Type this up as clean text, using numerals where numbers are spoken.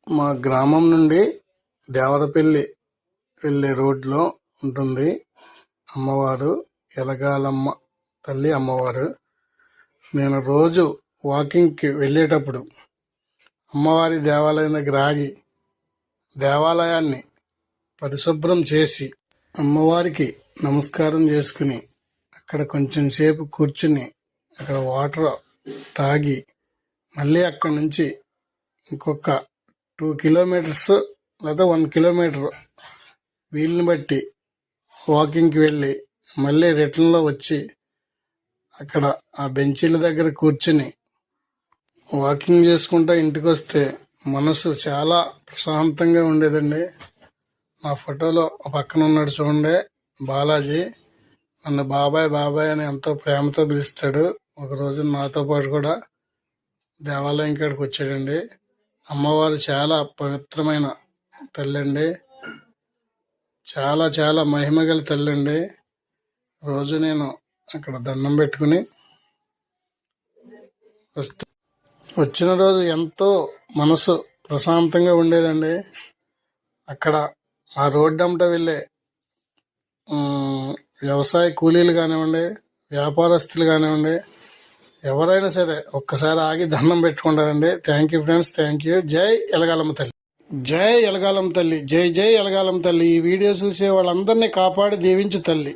మా గ్రామం నుండి దేవరపల్లి వెళ్ళే రోడ్లో ఉంటుంది అమ్మవారు, ఎలగాలమ్మ తల్లి అమ్మవారు. నేను రోజు వాకింగ్కి వెళ్ళేటప్పుడు అమ్మవారి దేవాలయం దగ్గర ఆగి దేవాలయాన్ని పరిశుభ్రం చేసి అమ్మవారికి నమస్కారం చేసుకుని అక్కడ కొంచెం సేపు కూర్చుని అక్కడ వాటర్ తాగి మళ్ళీ అక్కడి నుంచి ఇంకొక 2 కిలోమీటర్స్ లేదా 1 కిలోమీటర్ వీలుని బట్టి వాకింగ్కి వెళ్ళి మళ్ళీ రిటర్న్లో వచ్చి అక్కడ ఆ బెంచీల దగ్గర కూర్చుని వాకింగ్ చేసుకుంటా ఇంటికి వస్తే మనసు చాలా ప్రశాంతంగా ఉండేదండి. మా ఫోటోలో పక్కన ఉన్నాడు చూడండి బాలాజీ, నన్ను బాబాయ్ బాబాయ్ అని ఎంతో ప్రేమతో పిలుస్తాడు. ఒకరోజు నాతో పాటు కూడా దేవాలయం కాడికి వచ్చాడండి. అమ్మవారు చాలా పవిత్రమైన తల్లండి, చాలా చాలా మహిమగల తల్లండి. రోజు నేను అక్కడ దండం పెట్టుకుని వచ్చిన రోజు ఎంతో మనసు ప్రశాంతంగా ఉండేదండి. అక్కడ ఆ రోడ్డంట వెళ్ళే వ్యవసాయ కూలీలు కానివ్వండి, వ్యాపారస్తులు కానివ్వండి, ఎవరైనా సరే ఒక్కసారి ఆగి దండం పెట్టుకుంటారండి. Thank you friends, thank you. జై ఎలగాలమ్మ తల్లి, జై ఎలగాలమ్మ తల్లి, జై జై ఎలగాలమ్మ తల్లి. ఈ వీడియో చూసే వాళ్ళందరినీ కాపాడి దీవించు తల్లి.